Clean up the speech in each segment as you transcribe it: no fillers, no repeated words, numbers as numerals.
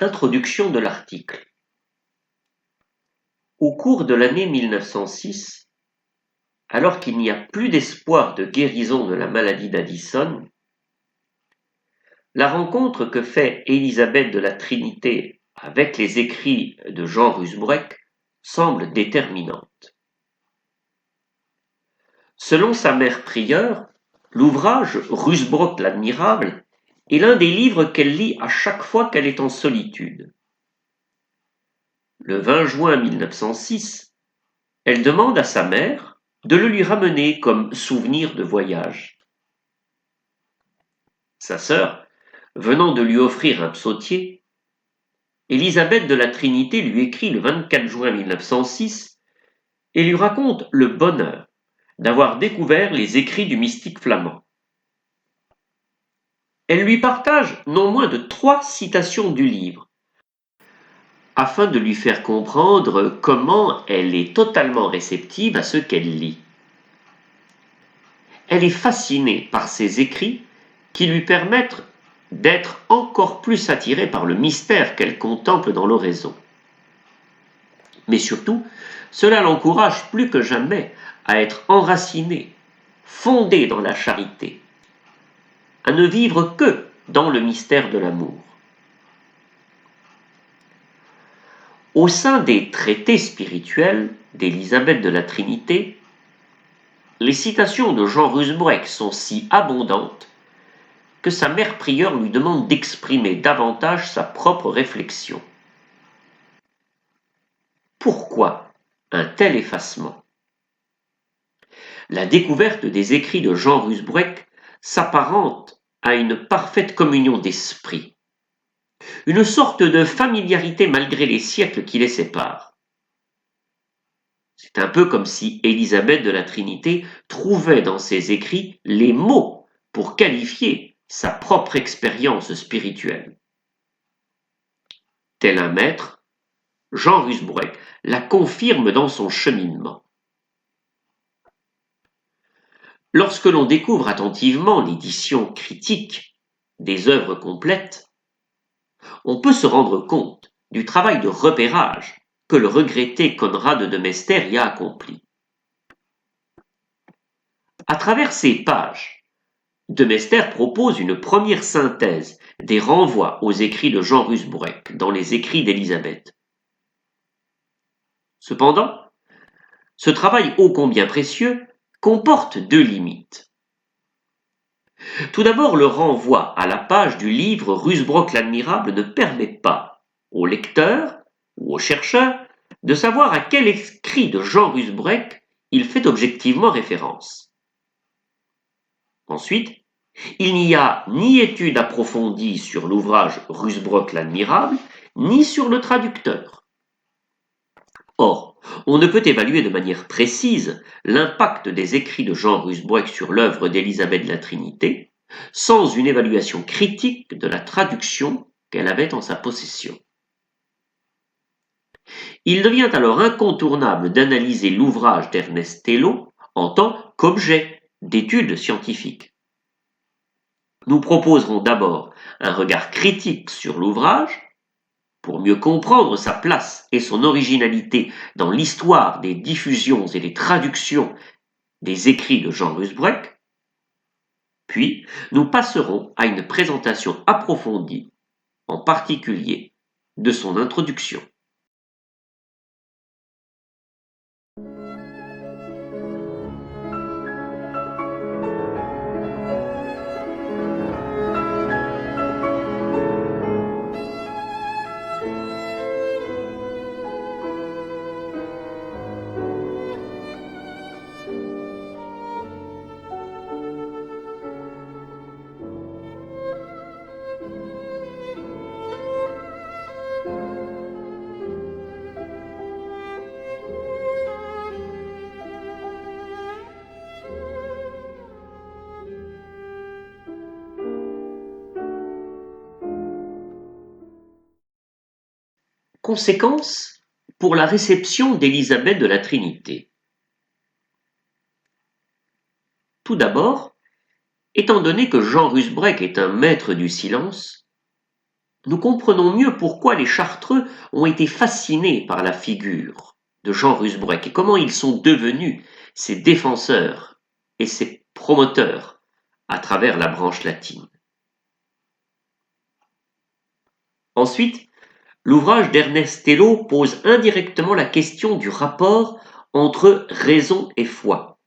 Introduction de l'article. Au cours de l'année 1906, alors qu'il n'y a plus d'espoir de guérison de la maladie d'Addison, la rencontre que fait Élisabeth de la Trinité avec les écrits de Jean Rusbroeck semble déterminante. Selon sa mère prieure, l'ouvrage Rusbroeck l'Admirable est l'un des livres qu'elle lit à chaque fois qu'elle est en solitude. Le 20 juin 1906, elle demande à sa mère de le lui ramener comme souvenir de voyage. Sa sœur, venant de lui offrir un psautier, Élisabeth de la Trinité lui écrit le 24 juin 1906 et lui raconte le bonheur d'avoir découvert les écrits du mystique flamand. Elle lui partage non moins de 3 citations du livre, afin de lui faire comprendre comment elle est totalement réceptive à ce qu'elle lit. Elle est fascinée par ces écrits qui lui permettent d'être encore plus attirée par le mystère qu'elle contemple dans l'oraison. Mais surtout, cela l'encourage plus que jamais à être enracinée, fondée dans la charité, à ne vivre que dans le mystère de l'amour. Au sein des traités spirituels d'Élisabeth de la Trinité, les citations de Jean Rusbroeck sont si abondantes que sa mère prieure lui demande d'exprimer davantage sa propre réflexion. Pourquoi un tel effacement ? La découverte des écrits de Jean Rusbroeck s'apparente à une parfaite communion d'esprit, une sorte de familiarité malgré les siècles qui les séparent. C'est un peu comme si Élisabeth de la Trinité trouvait dans ses écrits les mots pour qualifier sa propre expérience spirituelle. Tel un maître, Jean Rusbroeck la confirme dans son cheminement. Lorsque l'on découvre attentivement l'édition critique des œuvres complètes, on peut se rendre compte du travail de repérage que le regretté Conrad de Mester y a accompli. À travers ces pages, de Mester propose une première synthèse des renvois aux écrits de Jean Rusbroeck dans les écrits d'Élisabeth. Cependant, ce travail ô combien précieux comporte 2 limites. Tout d'abord, le renvoi à la page du livre Rusbroeck l'Admirable ne permet pas au lecteur ou au chercheur de savoir à quel écrit de Jean Rusbroeck il fait objectivement référence. Ensuite, il n'y a ni étude approfondie sur l'ouvrage Rusbroeck l'Admirable, ni sur le traducteur. Or, on ne peut évaluer de manière précise l'impact des écrits de Jean Rusbroeck sur l'œuvre d'Élisabeth de la Trinité sans une évaluation critique de la traduction qu'elle avait en sa possession. Il devient alors incontournable d'analyser l'ouvrage d'Ernest Hello en tant qu'objet d'étude scientifique. Nous proposerons d'abord un regard critique sur l'ouvrage pour mieux comprendre sa place et son originalité dans l'histoire des diffusions et des traductions des écrits de Jean Rusbroeck, puis nous passerons à une présentation approfondie, en particulier de son introduction. Conséquences pour la réception d'Élisabeth de la Trinité. Tout d'abord, étant donné que Jean Rusbroeck est un maître du silence, nous comprenons mieux pourquoi les Chartreux ont été fascinés par la figure de Jean Rusbroeck et comment ils sont devenus ses défenseurs et ses promoteurs à travers la branche latine. Ensuite, l'ouvrage d'Ernest Hello pose indirectement la question du rapport entre raison et foi,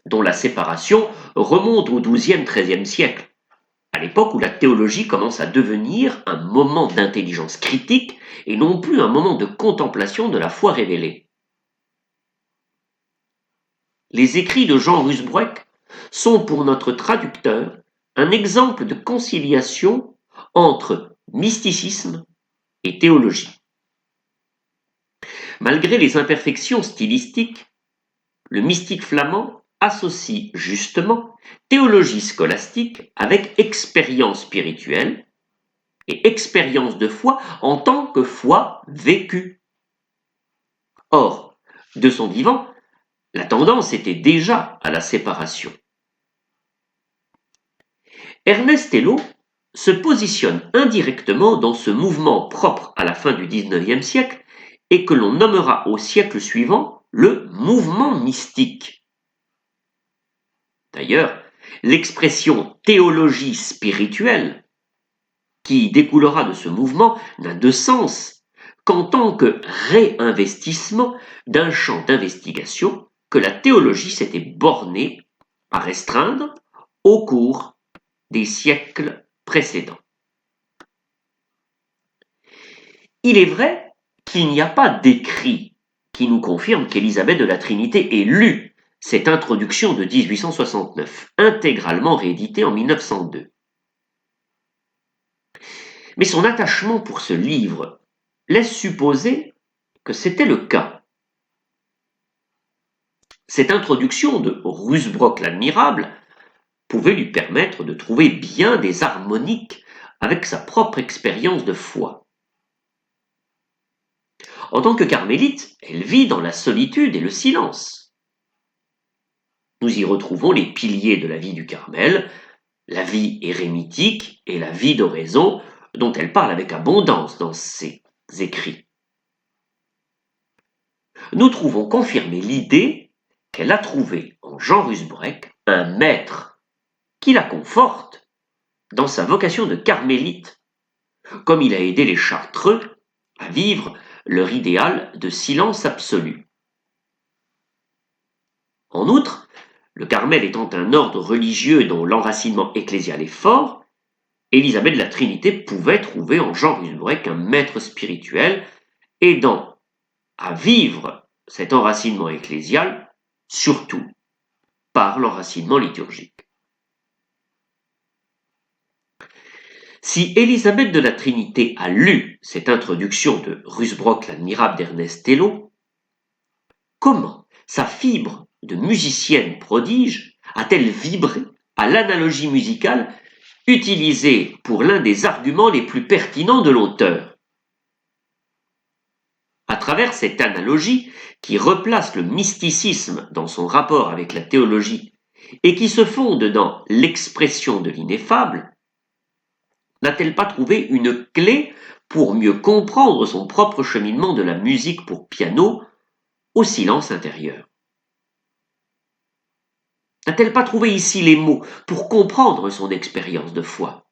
dont la séparation remonte au XIIe-XIIIe siècle, à l'époque où la théologie commence à devenir un moment d'intelligence critique et non plus un moment de contemplation de la foi révélée. Les écrits de Jean Rusbroeck sont pour notre traducteur un exemple de conciliation entre mysticisme et théologie. Malgré les imperfections stylistiques, le mystique flamand associe justement théologie scolastique avec expérience spirituelle et expérience de foi en tant que foi vécue. Or, de son vivant, la tendance était déjà à la séparation. Ernest Hello se positionne indirectement dans ce mouvement propre à la fin du XIXe siècle et que l'on nommera au siècle suivant le mouvement mystique. D'ailleurs, l'expression théologie spirituelle qui découlera de ce mouvement n'a de sens qu'en tant que réinvestissement d'un champ d'investigation que la théologie s'était bornée à restreindre au cours des siècles précédents. Il est vrai qu'il n'y a pas d'écrit qui nous confirme qu'Élisabeth de la Trinité ait lu cette introduction de 1869, intégralement rééditée en 1902. Mais son attachement pour ce livre laisse supposer que c'était le cas. Cette introduction de Rusbroeck l'Admirable pouvait lui permettre de trouver bien des harmoniques avec sa propre expérience de foi. En tant que carmélite, elle vit dans la solitude et le silence. Nous y retrouvons les piliers de la vie du Carmel, la vie érémitique et la vie d'oraison dont elle parle avec abondance dans ses écrits. Nous trouvons confirmée l'idée qu'elle a trouvé en Jean Rusbroeck un maître qui la conforte dans sa vocation de carmélite, comme il a aidé les Chartreux à vivre leur idéal de silence absolu. En outre, le Carmel étant un ordre religieux dont l'enracinement ecclésial est fort, Élisabeth de la Trinité pouvait trouver en Jean Rusbroeck un maître spirituel aidant à vivre cet enracinement ecclésial, surtout par l'enracinement liturgique. Si Élisabeth de la Trinité a lu cette introduction de Rusbroeck l'Admirable d'Ernest Hello, comment sa fibre de musicienne prodige a-t-elle vibré à l'analogie musicale utilisée pour l'un des arguments les plus pertinents de l'auteur? À travers cette analogie qui replace le mysticisme dans son rapport avec la théologie et qui se fonde dans l'expression de l'ineffable, n'a-t-elle pas trouvé une clé pour mieux comprendre son propre cheminement de la musique pour piano au silence intérieur? N'a-t-elle pas trouvé ici les mots pour comprendre son expérience de foi?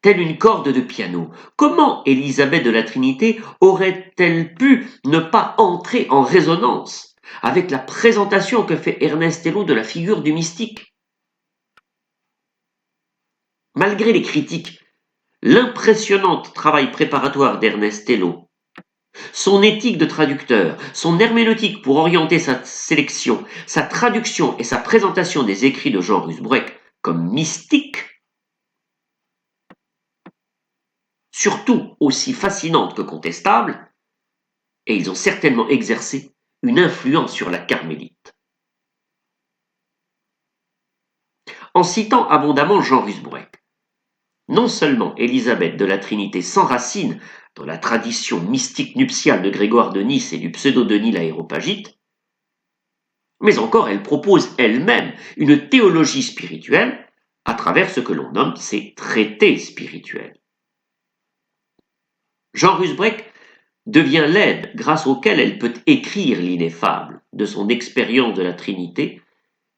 Telle une corde de piano, comment Élisabeth de la Trinité aurait-elle pu ne pas entrer en résonance avec la présentation que fait Ernest Hello de la figure du mystique? Malgré les critiques, l'impressionnant travail préparatoire d'Ernest Hello, son éthique de traducteur, son herméneutique pour orienter sa sélection, sa traduction et sa présentation des écrits de Jean Rusbroeck comme mystiques, surtout aussi fascinantes que contestables, et ils ont certainement exercé une influence sur la carmélite. En citant abondamment Jean Rusbroeck, non seulement Élisabeth de la Trinité s'enracine dans la tradition mystique nuptiale de Grégoire de Nice et du pseudo-Denis l'Aréopagite, mais encore elle propose elle-même une théologie spirituelle à travers ce que l'on nomme ses traités spirituels. Jean Rusbrecht devient l'aide grâce auquel elle peut écrire l'ineffable de son expérience de la Trinité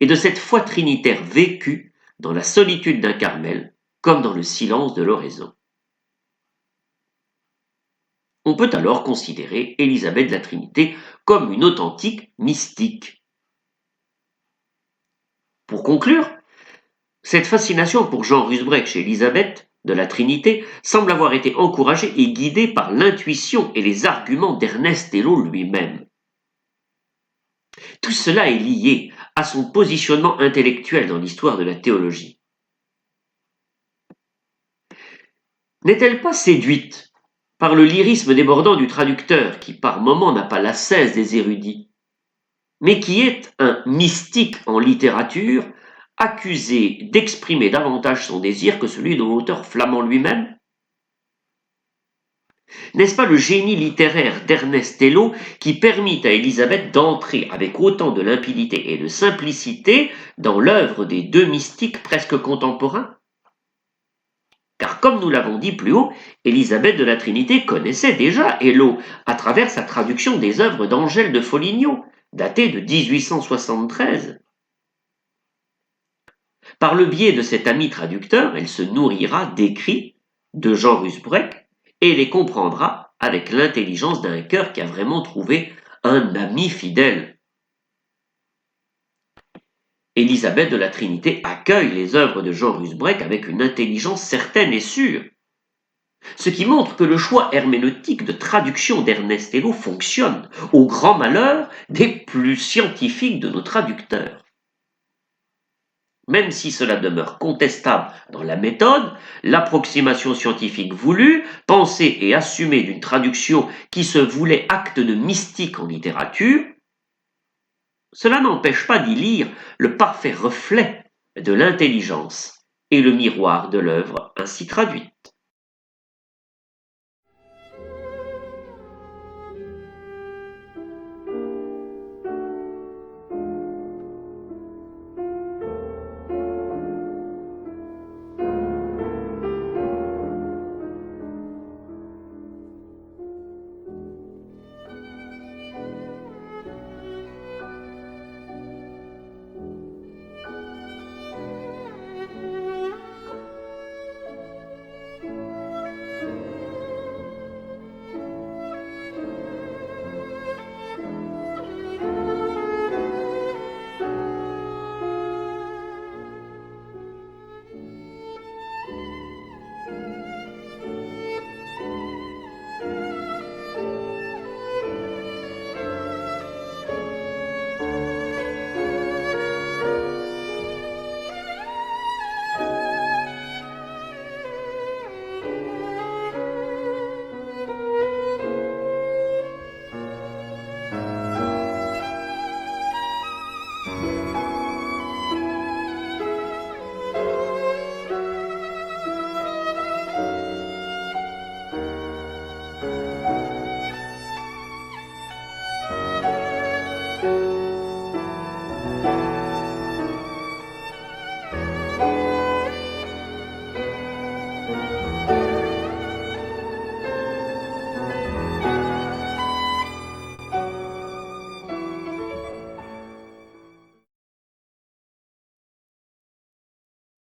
et de cette foi trinitaire vécue dans la solitude d'un Carmel comme dans le silence de l'oraison. On peut alors considérer Élisabeth de la Trinité comme une authentique mystique. Pour conclure, cette fascination pour Jean Rusbrecht chez Élisabeth de la Trinité semble avoir été encouragée et guidée par l'intuition et les arguments d'Ernest Hello lui-même. Tout cela est lié à son positionnement intellectuel dans l'histoire de la théologie. N'est-elle pas séduite par le lyrisme débordant du traducteur qui par moments n'a pas l'ascèse des érudits, mais qui est un mystique en littérature, accusé d'exprimer davantage son désir que celui de l'auteur flamand lui-même? N'est-ce pas le génie littéraire d'Ernest Hello qui permit à Élisabeth d'entrer avec autant de limpidité et de simplicité dans l'œuvre des deux mystiques presque contemporains? Car comme nous l'avons dit plus haut, Élisabeth de la Trinité connaissait déjà Hello à travers sa traduction des œuvres d'Angèle de Foligno, datée de 1873. Par le biais de cet ami traducteur, elle se nourrira d'écrits de Jean Rusbrecht et les comprendra avec l'intelligence d'un cœur qui a vraiment trouvé un ami fidèle. Élisabeth de la Trinité accueille les œuvres de Jean Rusbrecht avec une intelligence certaine et sûre, ce qui montre que le choix herméneutique de traduction d'Ernest Hello fonctionne, au grand malheur des plus scientifiques de nos traducteurs. Même si cela demeure contestable dans la méthode, l'approximation scientifique voulue, pensée et assumée d'une traduction qui se voulait acte de mystique en littérature, cela n'empêche pas d'y lire le parfait reflet de l'intelligence et le miroir de l'œuvre ainsi traduite.